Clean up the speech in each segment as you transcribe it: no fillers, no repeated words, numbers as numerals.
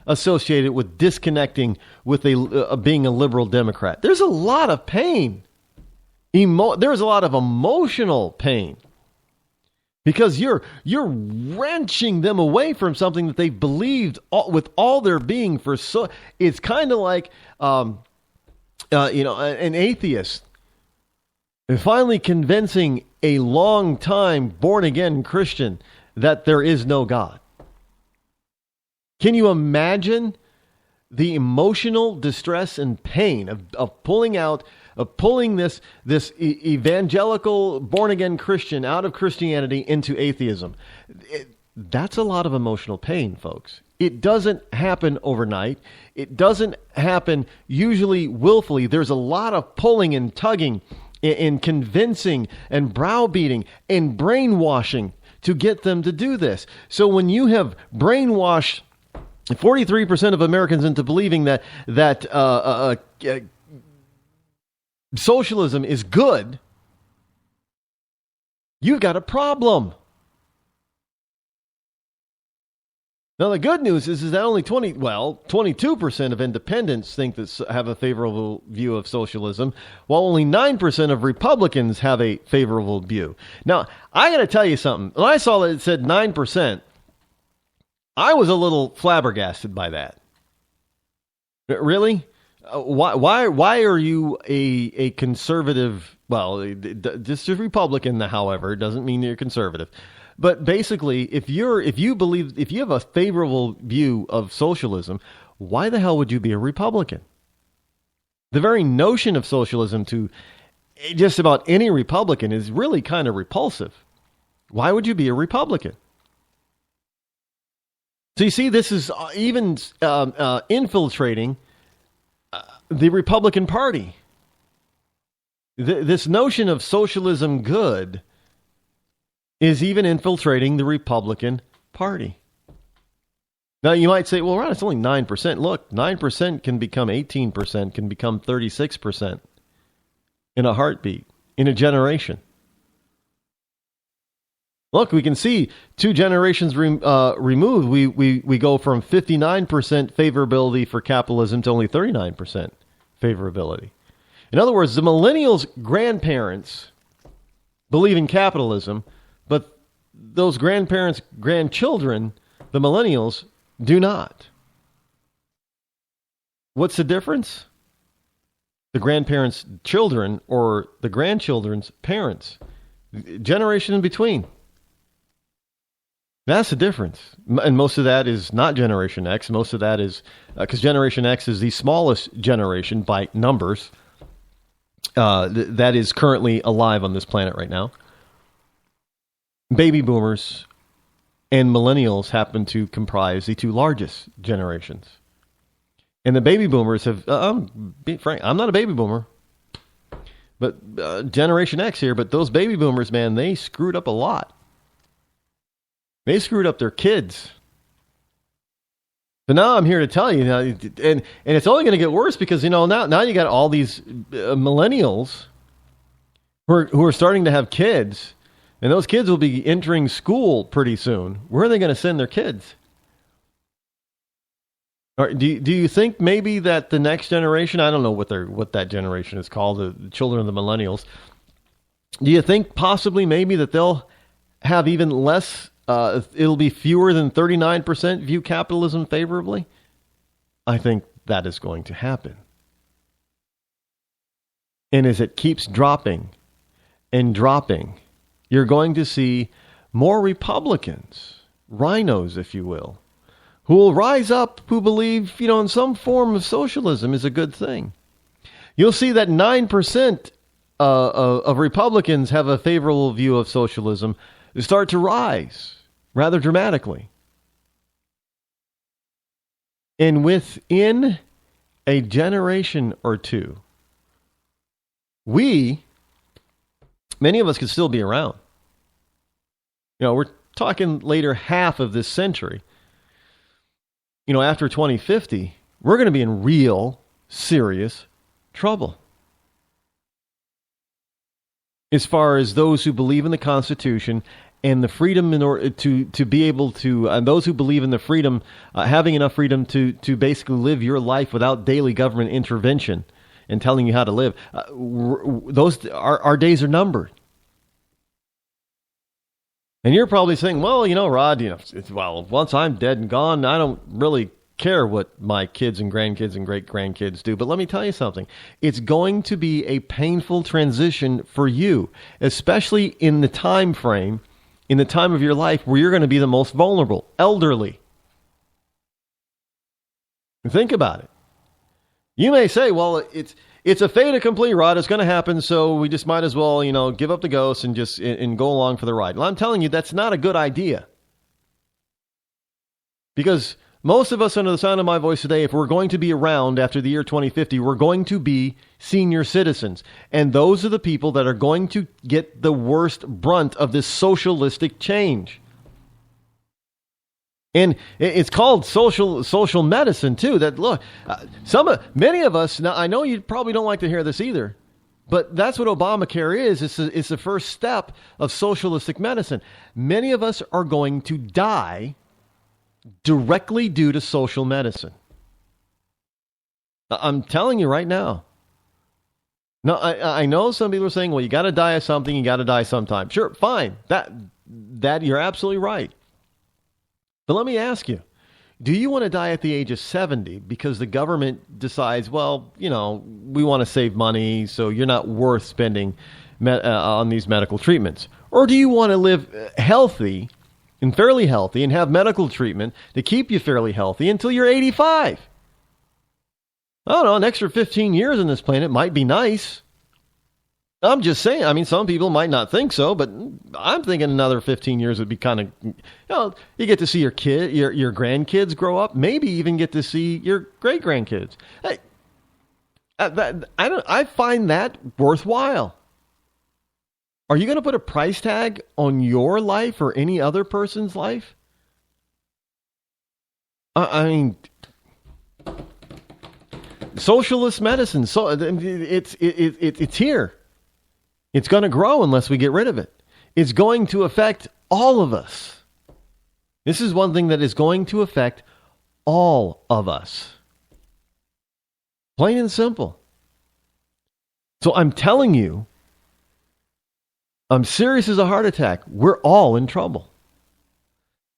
associated with disconnecting with being a liberal Democrat. There's a lot of pain. There's a lot of emotional pain because you're wrenching them away from something that they've believed with all their being for so. It's kind of like an atheist and finally convincing a long-time born-again Christian that there is no God. Can you imagine the emotional distress and pain of pulling this evangelical born-again Christian out of Christianity into atheism? That's a lot of emotional pain, folks. It doesn't happen overnight. It doesn't happen usually willfully. There's a lot of pulling and tugging and convincing and browbeating and brainwashing to get them to do this. So when you have brainwashed 43% of Americans into believing that socialism is good, you've got a problem. Now, the good news is that only 22% of independents think that have a favorable view of socialism, while only 9% of Republicans have a favorable view. Now, I got to tell you something. When I saw that it said 9%, I was a little flabbergasted by that. Really? Why are you a conservative? Well, just a Republican, however, doesn't mean you're conservative. But basically, if you have a favorable view of socialism, why the hell would you be a Republican? The very notion of socialism to just about any Republican is really kind of repulsive. Why would you be a Republican? So you see, this is even infiltrating the Republican Party. This notion of socialism good is even infiltrating the Republican Party. Now, you might say, well, Ron, it's only 9%. Look, 9% can become 18%, can become 36% in a heartbeat, in a generation. Look, we can see 2 generations removed, we go from 59% favorability for capitalism to only 39% favorability. In other words, the millennials' grandparents believe in capitalism, but those grandparents' grandchildren, the millennials, do not. What's the difference? The grandparents' children or the grandchildren's parents. Generation in between. That's the difference. And most of that is not Generation X. Most of that is, because Generation X is the smallest generation by numbers that is currently alive on this planet right now. Baby boomers and millennials happen to comprise the 2 largest generations. And the baby boomers have, be frank, I'm not a baby boomer, but Generation X here, but those baby boomers, man, they screwed up a lot. They screwed up their kids. So now I'm here to tell you, and it's only going to get worse because, now you got all these millennials who are starting to have kids. And those kids will be entering school pretty soon. Where are they going to send their kids? Or do you think maybe that the next generation, I don't know what that generation is called, the children of the millennials, do you think possibly maybe that they'll have even less, it'll be fewer than 39% view capitalism favorably? I think that is going to happen. And as it keeps dropping and dropping, you're going to see more Republicans, rhinos, if you will, who will rise up, who believe, in some form of socialism is a good thing. You'll see that 9% of Republicans have a favorable view of socialism start to rise rather dramatically. And within a generation or two, many of us could still be around. We're talking later half of this century. After 2050, we're going to be in real, serious trouble. As far as those who believe in the Constitution and the freedom in order to be able to, and those who believe in the freedom, having enough freedom to basically live your life without daily government intervention and telling you how to live, those our days are numbered. And you're probably saying, well, Rod, once I'm dead and gone, I don't really care what my kids and grandkids and great grandkids do. But let me tell you something. It's going to be a painful transition for you, especially in the time frame, in the time of your life where you're going to be the most vulnerable, elderly. Think about it. You may say, well, it's a fait accompli, Rod. It's going to happen, so we just might as well, give up the ghost and just and go along for the ride. Well, I'm telling you, that's not a good idea. Because most of us under the sound of my voice today, if we're going to be around after the year 2050, we're going to be senior citizens. And those are the people that are going to get the worst brunt of this socialistic change. And it's called social medicine too. That look, many of us now. I know you probably don't like to hear this either, but that's what Obamacare is. It's the first step of socialistic medicine. Many of us are going to die directly due to social medicine. I'm telling you right now. Now I know some people are saying, well, you got to die of something. You got to die sometime. Sure, fine. That you're absolutely right. But let me ask you, do you want to die at the age of 70 because the government decides, well, we want to save money, so you're not worth spending on these medical treatments? Or do you want to live healthy and fairly healthy and have medical treatment to keep you fairly healthy until you're 85? I don't know, an extra 15 years on this planet might be nice. I'm just saying, some people might not think so, but I'm thinking another 15 years would be kind of, you get to see your grandkids grow up, maybe even get to see your great grandkids. Hey, I find that worthwhile. Are you going to put a price tag on your life or any other person's life? Socialist medicine, so it's here. It's going to grow unless we get rid of it. It's going to affect all of us. This is one thing that is going to affect all of us. Plain and simple. So I'm telling you, I'm serious as a heart attack. We're all in trouble.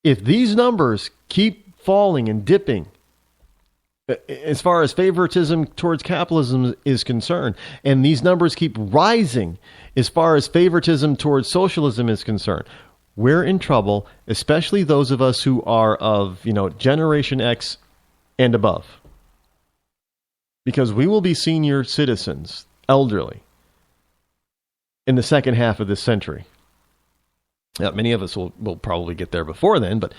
If these numbers keep falling and dipping, as far as favoritism towards capitalism is concerned, and these numbers keep rising as far as favoritism towards socialism is concerned, we're in trouble, especially those of us who are of, Generation X and above. Because we will be senior citizens, elderly, in the second half of this century. Now, many of us will probably get there before then, but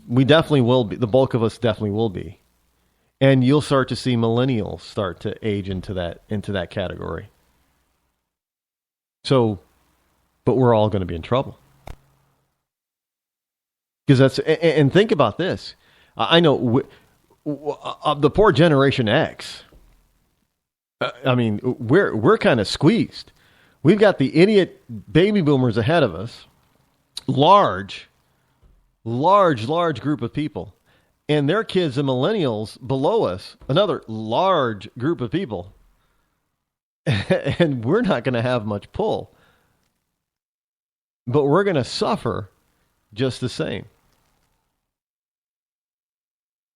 we definitely will be. The bulk of us definitely will be. And you'll start to see millennials start to age into that category. So, but we're all going to be in trouble. Because and think about this. I know the poor Generation X. We're kind of squeezed. We've got the idiot baby boomers ahead of us. Large group of people. And their kids and millennials below us, another large group of people. And we're not going to have much pull. But we're going to suffer just the same.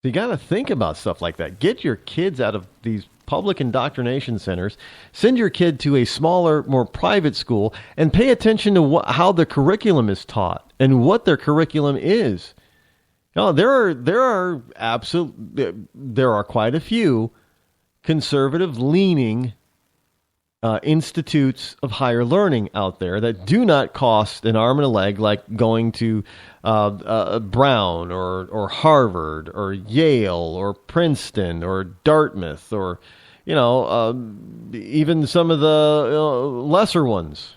So you got to think about stuff like that. Get your kids out of these public indoctrination centers. Send your kid to a smaller, more private school and pay attention to how the curriculum is taught and what their curriculum is. There are quite a few conservative-leaning institutes of higher learning out there that do not cost an arm and a leg, like going to Brown or Harvard or Yale or Princeton or Dartmouth or even some of the lesser ones.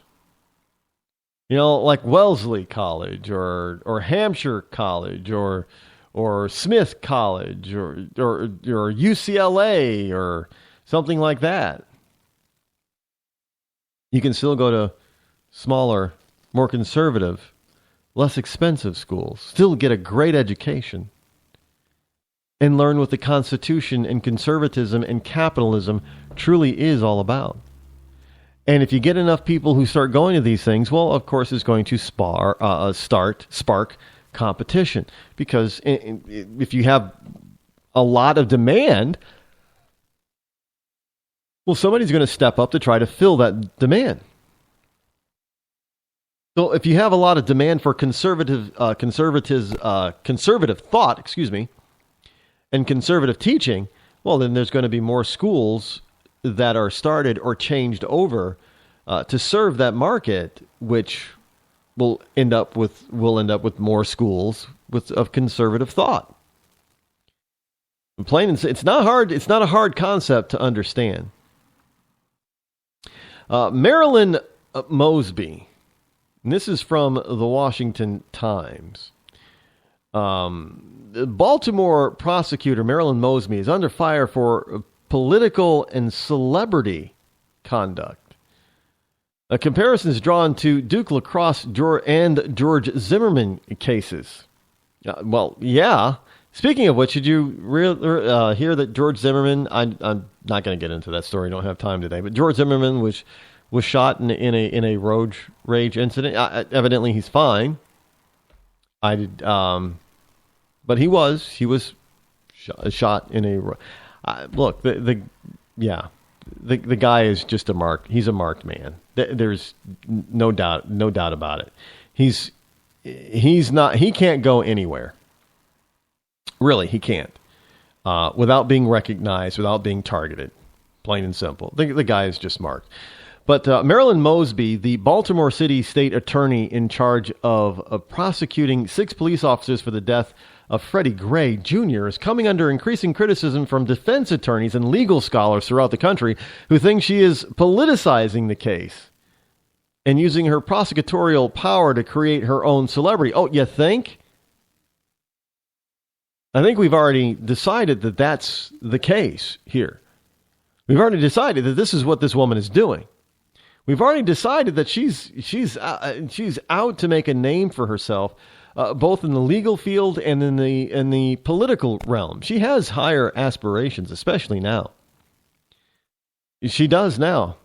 Like Wellesley College or Hampshire College or Smith College or UCLA or something like that. You can still go to smaller, more conservative less expensive schools, still get a great education, and learn what the Constitution and conservatism and capitalism truly is all about. And if you get enough people who start going to these things, well, of course, it's going to spark competition. Because if you have a lot of demand, well, somebody's going to step up to try to fill that demand. So if you have a lot of demand for conservative thought, and conservative teaching, well, then there's going to be more schools that are started or changed over to serve that market, which will end up with more schools of conservative thought. Plain and it's not hard. It's not a hard concept to understand. Marilyn Mosby, and this is from the Washington Times. Baltimore prosecutor Marilyn Mosby is under fire for political and celebrity conduct. A comparison is drawn to Duke Lacrosse and George Zimmerman cases. Well, yeah. Speaking of which, did you hear that George Zimmerman? I'm not going to get into that story. I don't have time today. But George Zimmerman was shot in a road rage incident. Evidently, he's fine. But he was shot in a. Look, the guy is just he's a marked man. There's no doubt about it. He's not. He can't go anywhere. Really, he can't without being recognized, without being targeted. Plain and simple. The guy is just marked. But Marilyn Mosby, the Baltimore City State Attorney in charge of prosecuting 6 police officers for the death of Freddie Gray Jr., is coming under increasing criticism from defense attorneys and legal scholars throughout the country who think she is politicizing the case and using her prosecutorial power to create her own celebrity. Oh, you think? I think we've already decided that that's the case here. We've already decided that this is what this woman is doing. We've already decided that she's out to make a name for herself, both in the legal field and in the political realm. She has higher aspirations, especially now. She does now.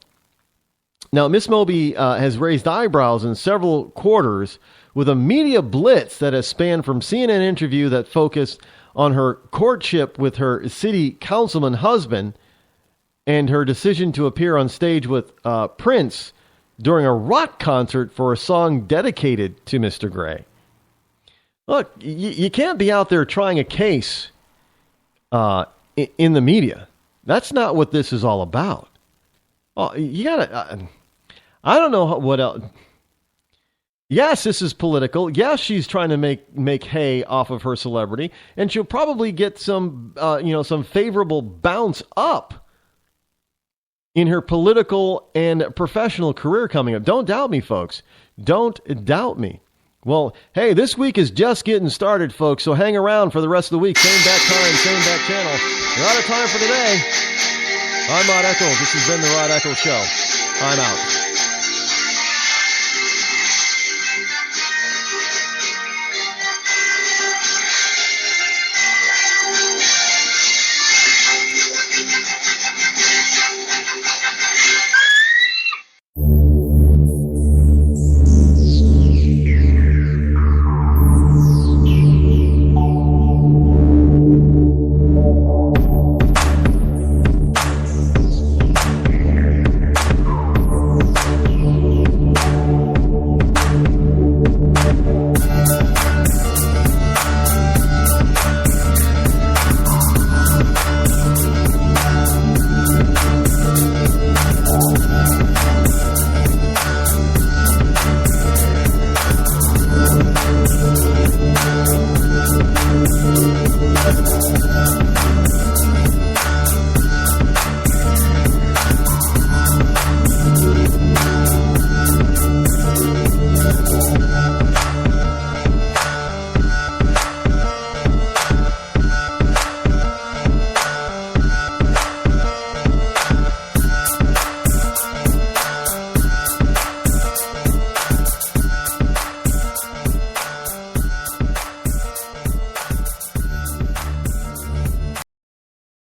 Now, Miss Mosby has raised eyebrows in several quarters with a media blitz that has spanned from CNN interview that focused on her courtship with her city councilman husband and her decision to appear on stage with Prince during a rock concert for a song dedicated to Mr. Gray. Look, you can't be out there trying a case in the media. That's not what this is all about. Oh, you gotta. I don't know what else. Yes, this is political. Yes, she's trying to make hay off of her celebrity, and she'll probably get some favorable bounce up in her political and professional career coming up. Don't doubt me, folks. Don't doubt me. Well, hey, this week is just getting started, folks, so hang around for the rest of the week. Same back time, same back channel. We're out of time for today. I'm Rod Eccles. This has been the Rod Eccles Show. I'm out.